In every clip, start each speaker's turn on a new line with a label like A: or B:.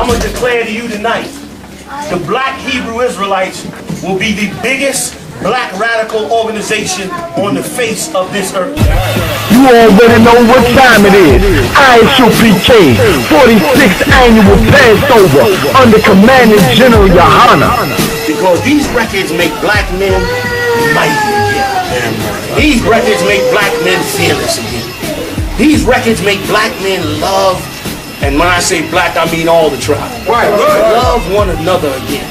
A: I'm going to declare to you tonight, the Black Hebrew Israelites will be the biggest black radical organization on the face of this earth.
B: You already know what time it is. I.S.U.P.K. 46th annual Passover under Commanding General Yahanna.
A: Because these records make black men mighty again. These records make black men fearless again. These records make black men love, and when I say black, I mean all the tribes. Right. Love one another again.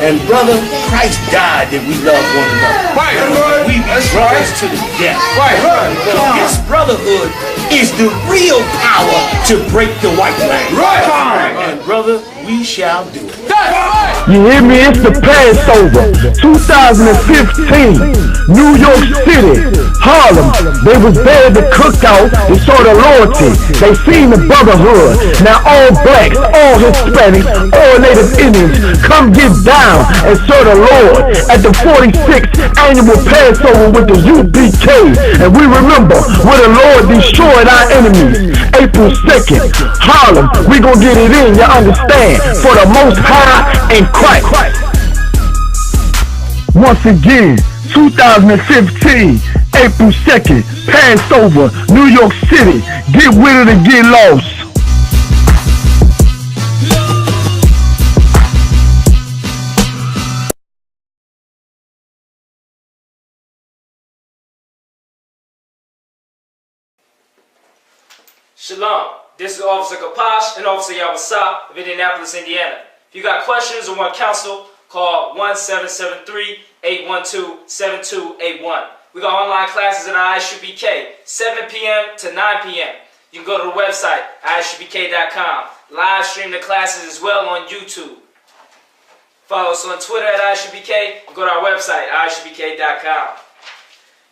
A: And brother, Christ died that we love one another. Right. We be brothers to the death. Right. This brotherhood is the real power to break the white man. Right. And brother, we shall do it.
B: You hear me? It's the Passover 2015, New York City, Harlem. They was there at the cookout. They saw the loyalty. They seen the brotherhood. Now all blacks, all Hispanics, all Native Indians, come get down and serve the Lord at the 46th annual Passover with the UPK. And we remember where the Lord destroyed our enemies. April 2nd, Harlem. We gonna get it in, you understand? For the Most High and Christ. Once again, 2015, April 2nd, Passover, New York City. Get with it and get lost.
C: Shalom, this is Officer Kapash and Officer I.S.U.P.K of Indianapolis, Indiana. If you got questions or want counsel, call 1-773-812-7281. We got online classes at I.S.U.P.K, 7 p.m. to 9 p.m. You can go to the website, ISUPK.com. Live stream the classes as well on YouTube. Follow us on Twitter at I.S.U.P.K and go to our website, ISUPK.com.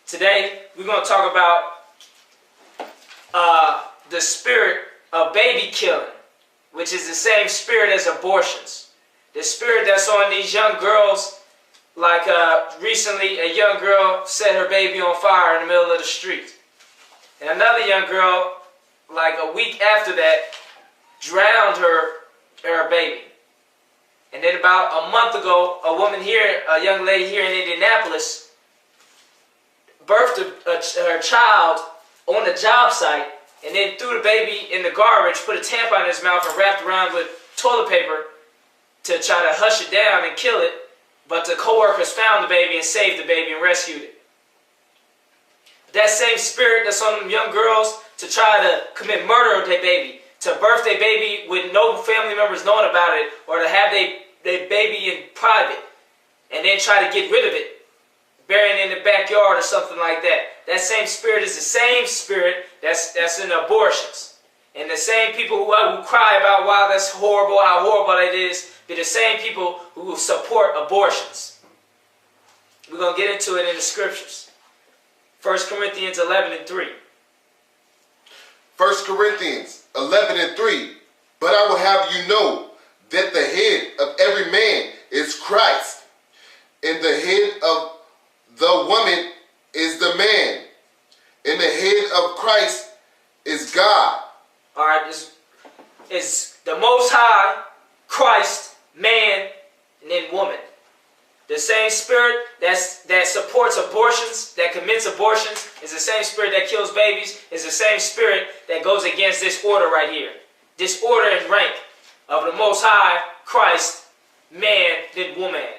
C: Today, we're going to talk about the spirit of baby killing, which is the same spirit as abortions. The spirit that's on these young girls, like recently a young girl set her baby on fire in the middle of the street. And another young girl, like a week after that, drowned her baby. And then about a month ago, a woman here, a young lady here in Indianapolis, birthed her child on the job site, and then threw the baby in the garbage, put a tampon in his mouth, and wrapped around with toilet paper to try to hush it down and kill it. But the co-workers found the baby and saved the baby and rescued it. That same spirit that's on them young girls to try to commit murder of their baby, to birth their baby with no family members knowing about it, or to have their baby in private, and then try to get rid of it, burying it in the backyard or something like that. That same spirit is the same spirit that's in abortions. And the same people who cry about, wow, that's horrible, how horrible it is, be the same people who support abortions. We're going to get into it in the scriptures. 1 Corinthians 11:3.
D: 1 Corinthians 11:3. But I will have you know that the head of every man is Christ, and the head of the woman is the man, and the head of Christ is God.
C: Alright, it's the Most High, Christ, man, and then woman. The same spirit that supports abortions, that commits abortions, is the same spirit that kills babies, is the same spirit that goes against this order right here. This order and rank of the Most High, Christ, man, then woman.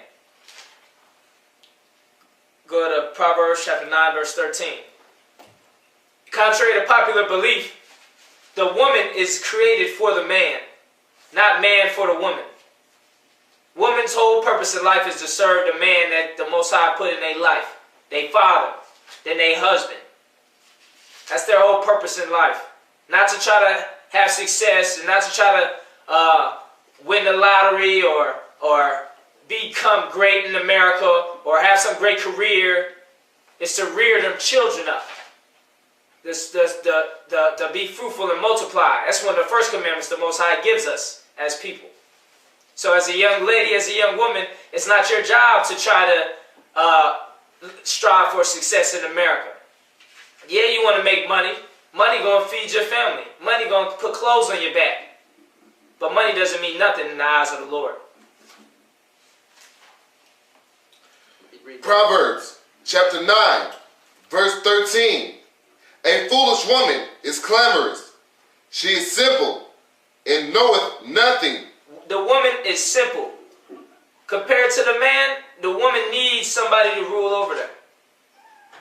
C: Go to Proverbs chapter 9, verse 13. Contrary to popular belief, the woman is created for the man, not man for the woman. Woman's whole purpose in life is to serve the man that the Most High put in their life. Their father, then their husband. That's their whole purpose in life. Not to try to have success, and not to try to win the lottery or become great in America or have some great career. It's to rear them children up. To be fruitful and multiply. That's one of the first commandments the Most High gives us as people. So as a young lady, as a young woman, it's not your job to try to strive for success in America. Yeah, you want to make money. Money going to feed your family. Money going to put clothes on your back. But money doesn't mean nothing in the eyes of the Lord.
D: Proverbs chapter 9, verse 13. A foolish woman is clamorous. She is simple and knoweth nothing.
C: The woman is simple. Compared to the man, the woman needs somebody to rule over them.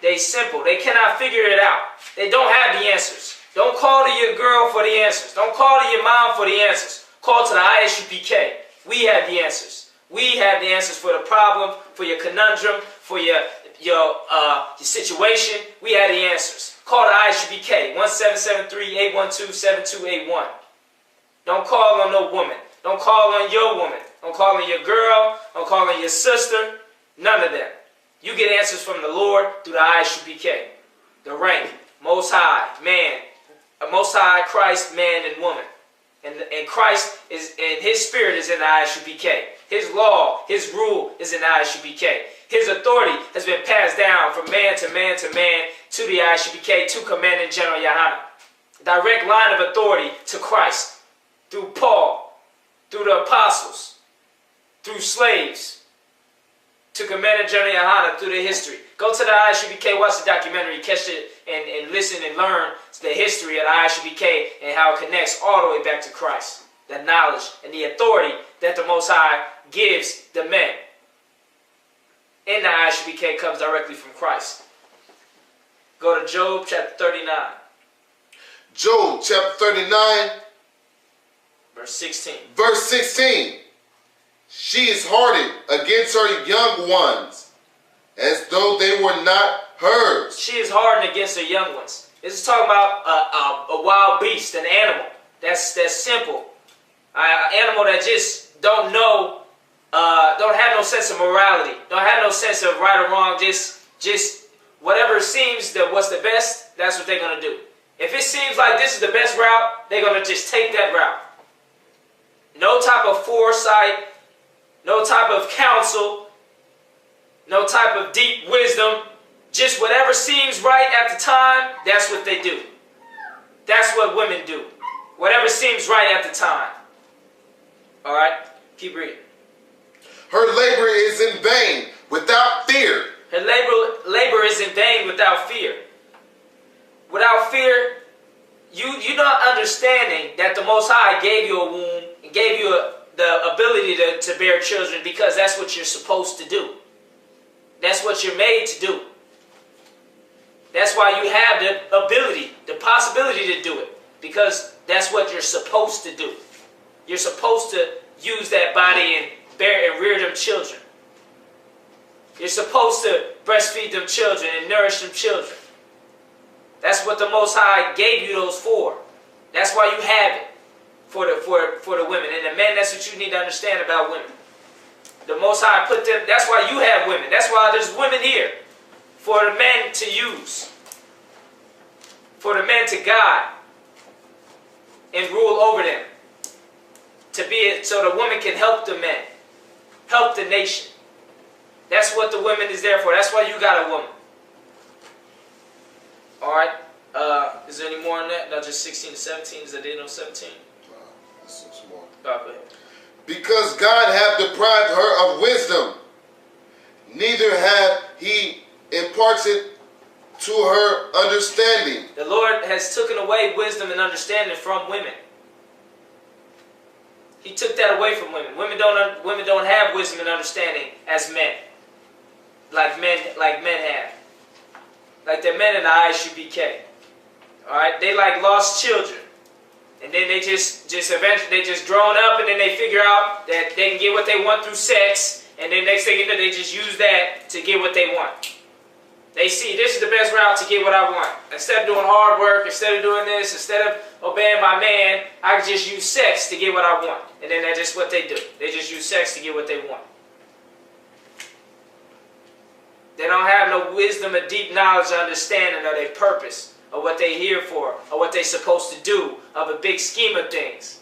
C: They simple. They cannot figure it out. They don't have the answers. Don't call to your girl for the answers. Don't call to your mom for the answers. Call to the I.S.U.P.K. We have the answers. We have the answers for the problem, for your conundrum, for your situation. We have the answers. Call the I.S.U.P.K. 1773-812-7281. Don't call on no woman. Don't call on your woman. Don't call on your girl. Don't call on your sister. None of them. You get answers from the Lord through the I.S.U.P.K. The rank, Most High, man, Most High, Christ, man, and woman. And Christ is, and His Spirit is in the I.S.U.P.K. His law, His rule is in the I.S.U.P.K. His authority has been passed down from man to man to man to the I.S.U.P.K. to Commanding General Yahanna. Direct line of authority to Christ through Paul, through the apostles, through slaves, to Commanding General Yahanna through the history. Go to the I.S.U.P.K., watch the documentary, catch it, and listen and learn the history of the I.S.U.P.K. and how it connects all the way back to Christ. The knowledge and the authority that the Most High gives the men in the I.S.U.P.K. comes directly from Christ. Go to Job chapter 39.
D: Job chapter 39.
C: Verse 16.
D: Verse 16. She is hardened against her young ones, as though they were not hers.
C: She is hardened against her young ones. This is talking about a wild beast, an animal. That's simple. An animal that just don't know, don't have no sense of morality, don't have no sense of right or wrong. Just whatever seems that what's the best, that's what they're gonna do. If it seems like this is the best route, they're gonna just take that route. No type of foresight. No type of counsel, no type of deep wisdom, just whatever seems right at the time, that's what they do. That's what women do. Whatever seems right at the time. Alright, keep reading.
D: Her labor is in vain without fear.
C: Her labor is in vain without fear. Without fear, you're not understanding that the Most High gave you a womb and gave you the ability to bear children because that's what you're supposed to do. That's what you're made to do. That's why you have the ability, the possibility to do it, because that's what you're supposed to do. You're supposed to use that body and bear and rear them children. You're supposed to breastfeed them children and nourish them children. That's what the Most High gave you those for. That's why you have it. For the women. And the men, that's what you need to understand about women. The Most High put them, that's why you have women. That's why there's women here. For the men to use. For the men to guide. And rule over them. So the woman can help the men. Help the nation. That's what the woman is there for. That's why you got a woman. Alright. Is there any more on that? Not just 16 to 17. Is that they know 17?
D: More.
C: Go ahead.
D: Because God hath deprived her of wisdom, neither hath He imparted to her understanding.
C: The Lord has taken away wisdom and understanding from women. He took that away from women. Women don't have wisdom and understanding as men, like men have, like the men in the I.S.U.P.K. All right, they like lost children. And then they just eventually they just grown up, and then they figure out that they can get what they want through sex, and then next thing you know, they just use that to get what they want. They see this is the best route to get what I want. Instead of doing hard work, instead of doing this, instead of obeying my man, I can just use sex to get what I want. And then that's just what they do. They just use sex to get what they want. They don't have no wisdom or deep knowledge or understanding of their purpose, or what they're here for, or what they're supposed to do, of a big scheme of things.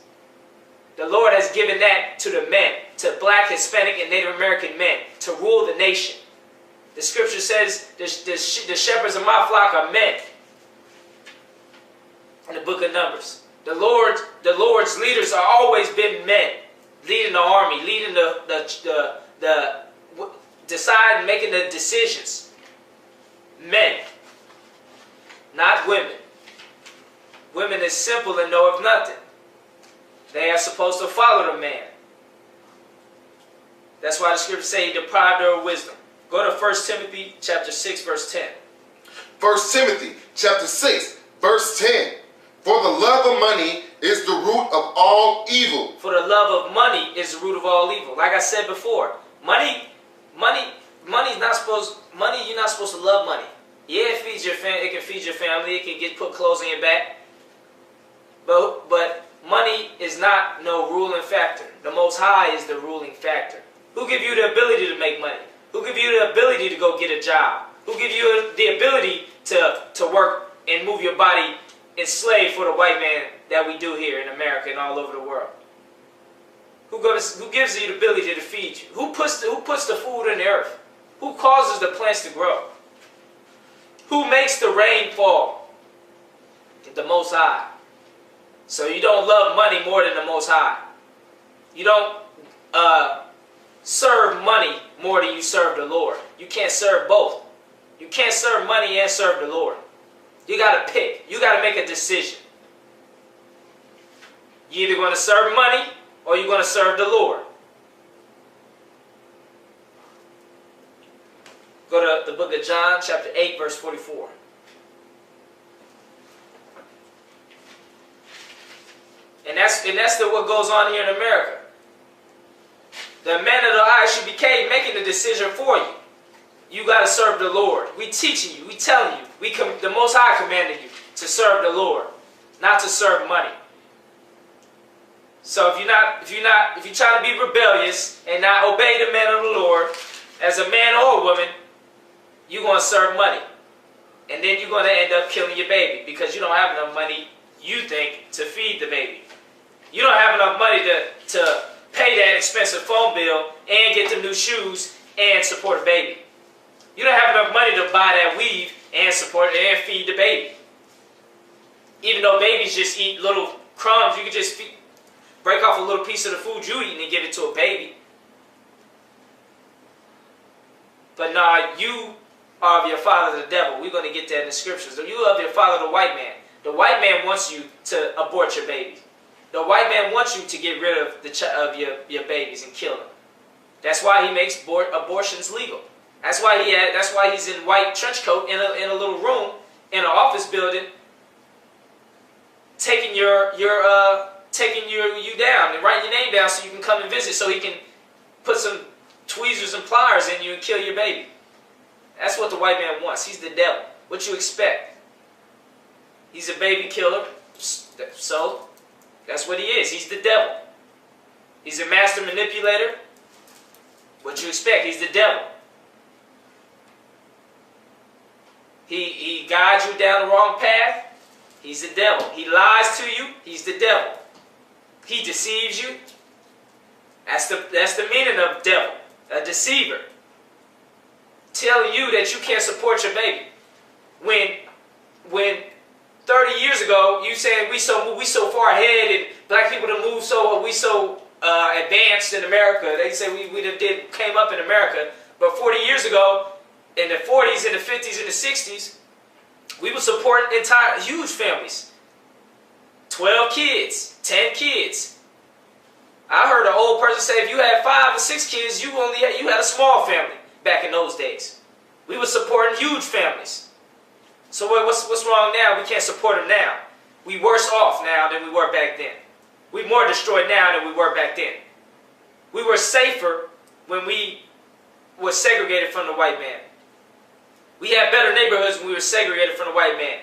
C: The Lord has given that to the men, to black, Hispanic, and Native American men, to rule the nation. The scripture says, the shepherds of my flock are men. In the book of Numbers. The Lord's leaders are always been men, leading the army, leading deciding, making the decisions. Men, not women. Women is simple and know of nothing. They are supposed to follow the man. That's why the scriptures say he deprived her of wisdom. Go to 1 Timothy chapter 6, verse 10.
D: 1 Timothy chapter 6, verse 10. For the love of money is the root of all evil.
C: For the love of money is the root of all evil. Like I said before, money's not supposed. Money, you're not supposed to love money. Yeah, it feeds your it can feed your family. It can put clothes on your back. But money is not no ruling factor. The Most High is the ruling factor. Who give you the ability to make money? Who give you the ability to go get a job? Who give you the ability to work and move your body enslaved for the white man that we do here in America and all over the world? Who gives you the ability to feed you? Who puts the food in the earth? Who causes the plants to grow? Who makes the rain fall? The Most High. So you don't love money more than the Most High. You don't serve money more than you serve the Lord. You can't serve both. You can't serve money and serve the Lord. You got to pick. You got to make a decision. You're either going to serve money or you're going to serve the Lord. Go to the book of John, chapter 8, verse 44. And that's what goes on here in America. The men of the I.S.U.P.K. making the decision for you. You got to serve the Lord. We teaching you. We telling you. The Most High commanded you to serve the Lord, not to serve money. So if you're trying to be rebellious and not obey the men of the Lord, as a man or a woman, you're going to serve money. And then you're going to end up killing your baby because you don't have enough money, you think, to feed the baby. You don't have enough money to pay that expensive phone bill and get the new shoes and support a baby. You don't have enough money to buy that weave and support and feed the baby. Even though babies just eat little crumbs, you can just break off a little piece of the food you eat and give it to a baby. But nah, you are of your father the devil. We're going to get that in the scriptures. You love your father the white man. The white man wants you to abort your baby. The white man wants you to get rid of your babies and kill them. That's why he makes abortions legal. That's why he's in white trench coat in a little room in an office building, taking you down and writing your name down so you can come and visit, so he can put some tweezers and pliers in you and kill your baby. That's what the white man wants. He's the devil. What you expect? He's a baby killer. So that's what he is. He's the devil. He's a master manipulator. What you expect? He's the devil. He guides you down the wrong path. He's the devil. He lies to you. He's the devil. He deceives you. That's the meaning of devil, a deceiver. Telling you that you can't support your baby. When 30 years ago you said we so far ahead and black people to move we so advanced in America. They say we came up in America. But 40 years ago, in the 40s, in the 50s, in the 60s, we were supporting huge families. 12 kids, 10 kids. I heard an old person say if you had 5 or 6 kids, you had a small family back in those days. We were supporting huge families. So what's wrong now? We can't support them now. We worse off now than we were back then. We're more destroyed now than we were back then. We were safer when we were segregated from the white man. We had better neighborhoods when we were segregated from the white man.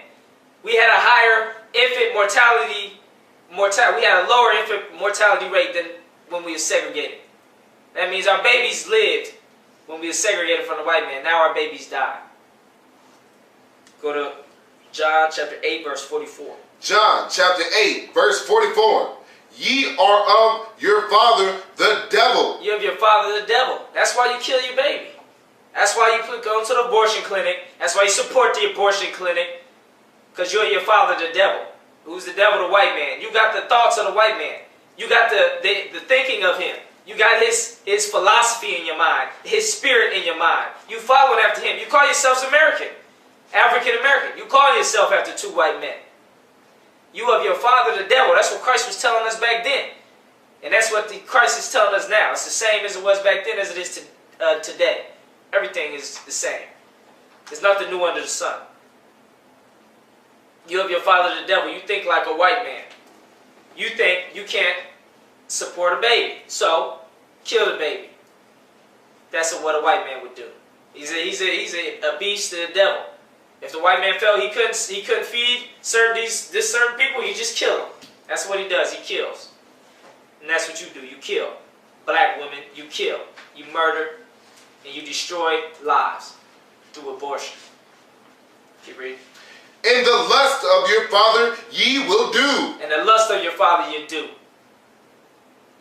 C: We had a higher infant mortality. We had a lower infant mortality rate than when we were segregated. That means our babies lived when we were segregated from the white man. Now our babies die. Go to John chapter 8, verse 44.
D: John chapter 8, verse 44. Ye are of your father the devil.
C: You're of your father the devil. That's why you kill your baby. That's why you go to the abortion clinic. That's why you support the abortion clinic. Because you're your father the devil. Who's the devil? The white man. You got the thoughts of the white man. You got the thinking of him. You got his philosophy in your mind, his spirit in your mind. You following after him. You call yourselves American, African American. You call yourself after two white men. You of your father the devil. That's what Christ was telling us back then. And that's what Christ is telling us now. It's the same as it was back then as it is today. Everything is the same. There's nothing new under the sun. You of your father the devil. You think like a white man. You think you can't support a baby, so kill the baby. That's what a white man would do. He's a beast to the devil. If the white man felt he couldn't feed certain people, he just kill them. That's what he does. He kills, and that's what you do. You kill black women. You kill. You murder, and you destroy lives through abortion. Keep reading.
D: And the lust of your father ye will do.
C: And the lust of your father you do.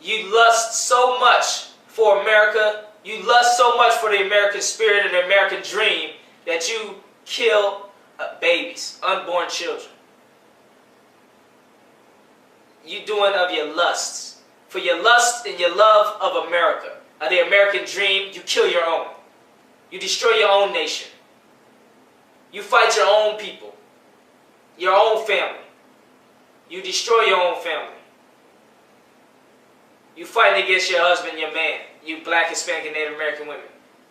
C: You lust so much for America. You lust so much for the American spirit and the American dream that you kill babies, unborn children. You doing of your lusts. For your lust and your love of America, of the American dream, you kill your own. You destroy your own nation. You fight your own people, your own family. You destroy your own family. You fighting against your husband, your man, you black, Hispanic, and Native American women.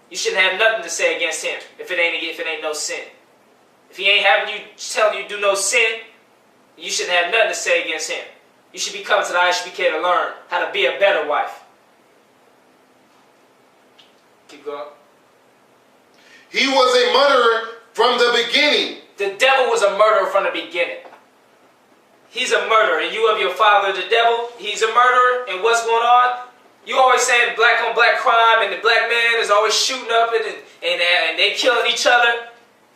C: You shouldn't have nothing to say against him if it ain't no sin. If he ain't having you, telling you to do no sin, you shouldn't have nothing to say against him. You should be coming to the I.S.U.P.K. to learn how to be a better wife. Keep going.
D: He was a murderer from the beginning.
C: The devil was a murderer from the beginning. He's a murderer, and you of your father the devil, he's a murderer, and what's going on? You always saying black on black crime, and the black man is always shooting up and they killing each other.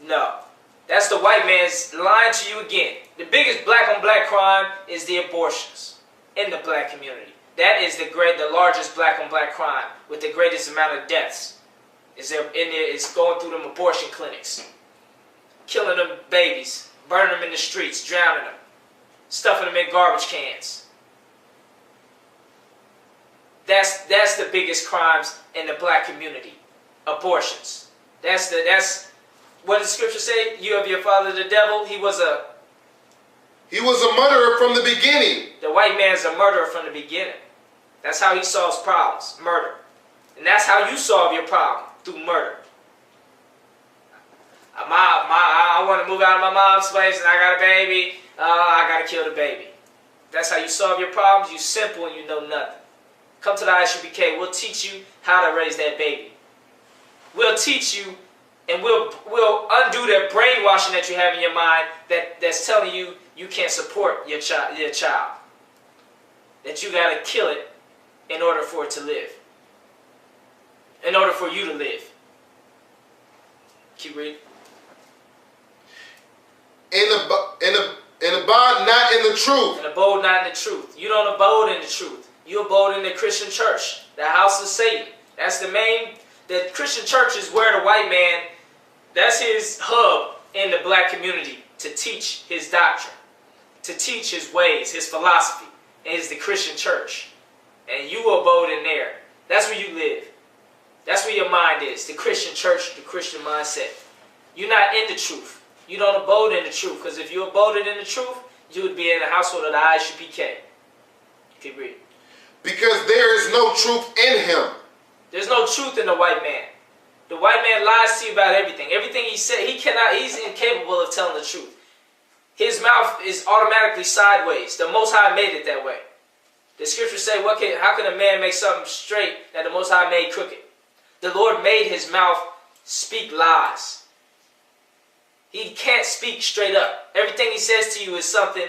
C: No. That's the white man's lying to you again. The biggest black on black crime is the abortions in the black community. That is the largest black on black crime with the greatest amount of deaths. It's going through them abortion clinics. Killing them babies, burning them in the streets, drowning them, stuffing them in garbage cans. That's the biggest crimes in the black community. Abortions. That's what does the scripture say? You of your father the devil. He was a
D: murderer from the beginning.
C: The white man's a murderer from the beginning. That's how he solves problems. Murder. And that's how you solve your problem. Through murder. I want to move out of my mom's place and I got a baby. I got to kill the baby. That's how you solve your problems. You simple and you know nothing. Come to the I.S.U.P.K. We'll teach you how to raise that baby. We'll teach you and we'll undo that brainwashing that you have in your mind that's telling you you can't support your child. That you got to kill it in order for it to live. In order for you to live. Keep reading.
D: And abide not in the truth.
C: And abode not in the truth. You don't abode in the truth. You abode in the Christian church. The house of Satan. That's the Christian church is where the white man, that's his hub in the black community to teach his doctrine. To teach his ways, his philosophy. And it's the Christian church. And you abode in there. That's where you live. That's where your mind is. The Christian church, the Christian mindset. You're not in the truth. You don't abode in the truth. Because if you aboded in the truth, you would be in the household of the I.S.U.P.K. Keep reading.
D: Because there is no truth in him.
C: There's no truth in the white man. The white man lies to you about everything. Everything he said, he's incapable of telling the truth. His mouth is automatically sideways. The Most High made it that way. The scriptures say, how can a man make something straight that the Most High made crooked? The Lord made his mouth speak lies. He can't speak straight up. Everything he says to you is something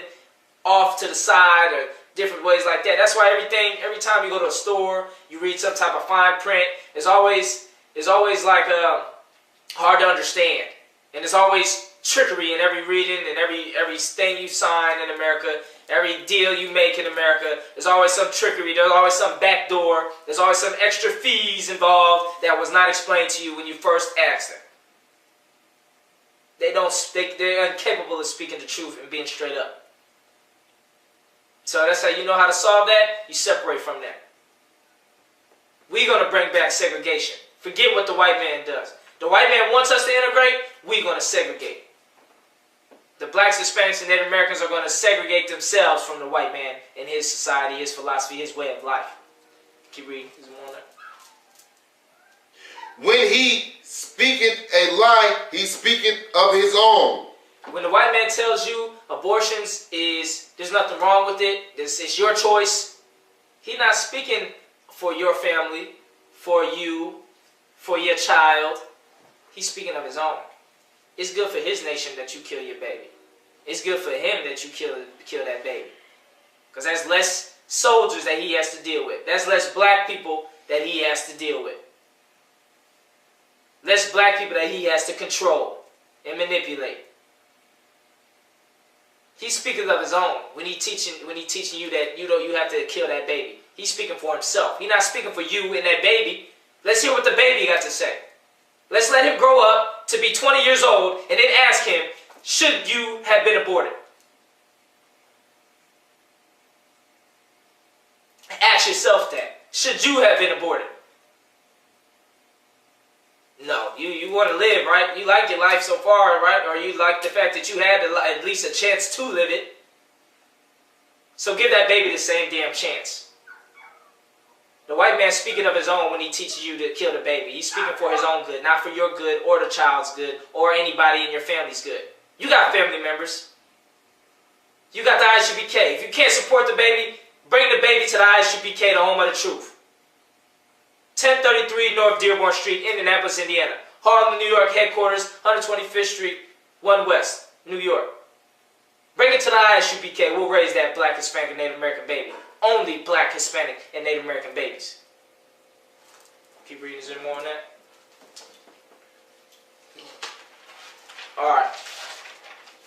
C: off to the side or different ways like that. That's why every time you go to a store, you read some type of fine print, it's always like hard to understand. And it's always trickery in every reading and every thing you sign in America, every deal you make in America. There's always some trickery. There's always some backdoor. There's always some extra fees involved that was not explained to you when you first asked them. They're incapable of speaking the truth and being straight up. So that's how you know how to solve that. You separate from that. We're going to bring back segregation. Forget what the white man does. The white man wants us to integrate. We're going to segregate. The blacks, Hispanics, and Native Americans are going to segregate themselves from the white man and his society, his philosophy, his way of life. Keep reading. There's more on that.
D: When he speaketh a lie, he speaketh of his own.
C: When the white man tells you abortions there's nothing wrong with it, it's your choice, he's not speaking for your family, for you, for your child. He's speaking of his own. It's good for his nation that you kill your baby. It's good for him that you kill that baby. Because that's less soldiers that he has to deal with. That's less black people that he has to deal with. Less black people that he has to control and manipulate. He's speaking of his own when he's teaching you that you have to kill that baby. He's speaking for himself. He's not speaking for you and that baby. Let's hear what the baby got to say. Let's let him grow up to be 20 years old and then ask him, should you have been aborted? Ask yourself that. Should you have been aborted? No, you want to live, right? You like your life so far, right? Or you like the fact that you had at least a chance to live it. So give that baby the same damn chance. The white man's speaking of his own when he teaches you to kill the baby. He's speaking for his own good, not for your good or the child's good or anybody in your family's good. You got family members. You got the I.S.U.P.K. If you can't support the baby, bring the baby to the I.S.U.P.K, the home of the truth. 1033 North Dearborn Street, Indianapolis, Indiana. Harlem, New York headquarters, 125th Street, 1 West, New York. Bring it to the I.S.U.P.K. We'll raise that black, Hispanic, and Native American baby. Only black, Hispanic, and Native American babies. Keep reading. Is there more on that? Alright.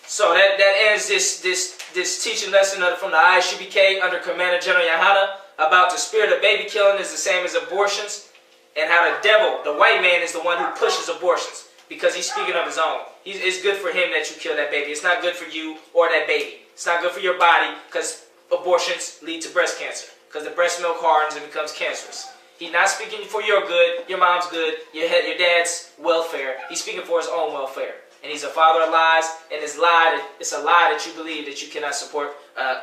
C: So that ends this teaching lesson from the I.S.U.P.K. under Commander General Yahanna about the spirit of baby killing is the same as abortions, and how the devil, the white man, is the one who pushes abortions because he's speaking of his own. It's good for him that you kill that baby. It's not good for you or that baby. It's not good for your body because abortions lead to breast cancer because the breast milk hardens and becomes cancerous. He's not speaking for your good, your mom's good, your dad's welfare. He's speaking for his own welfare. And he's a father of lies, and it's a lie that you believe that you cannot support a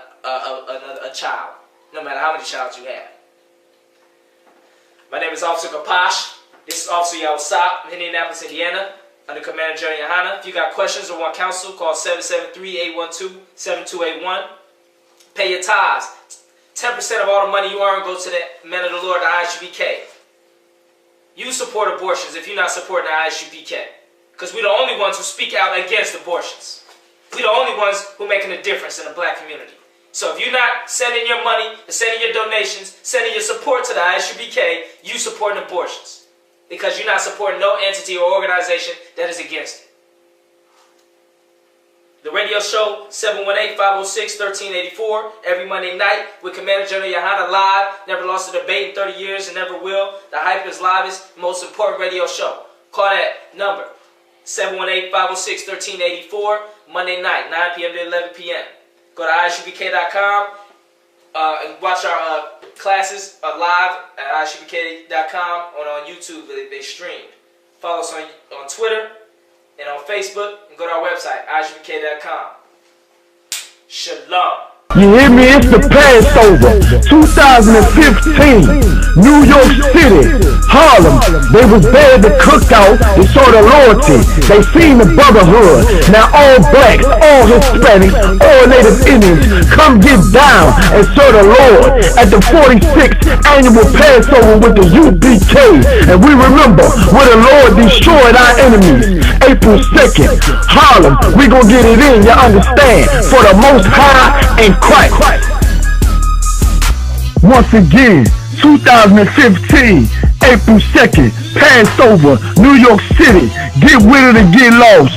C: child, no matter how many children you have. My name is Officer Kapash. This is Officer I.S.U.P.K. in Indianapolis, Indiana, under Commander General Yahanna. If you got questions or want counsel, call 773-812-7281. Pay your tithes. 10% of all the money you earn goes to the men of the Lord, the I.S.U.P.K. You support abortions if you're not supporting the I.S.U.P.K. Because we're the only ones who speak out against abortions. We're the only ones who are making a difference in the black community. So if you're not sending your money, sending your donations, sending your support to the I.S.U.P.K, you supporting abortions. Because you're not supporting no entity or organization that is against it. The radio show, 718-506-1384, every Monday night with Commander General Yahanna live. Never lost a debate in 30 years and never will. The hypest, livest, most important radio show. Call that number, 718-506-1384, Monday night, 9 p.m. to 11 p.m. Go to ISUPK.com and watch our classes live at ISUPK.com on YouTube. They streamed. Follow us on Twitter and on Facebook, and go to our website, ISUPK.com. Shalom.
B: You hear me? It's the Passover, 2015, New York City, Harlem. They was there at the cookout. They saw the loyalty. They seen the brotherhood. Now all blacks, all Hispanics, all Native Indians, come get down and serve the Lord at the 46th annual Passover with the UPK. And we remember where the Lord destroyed our enemies. April 2nd, Harlem. We gonna get it in, you understand? For the Most High and Christ. Once again, 2015, April 2nd, Passover, New York City. Get with it and get lost.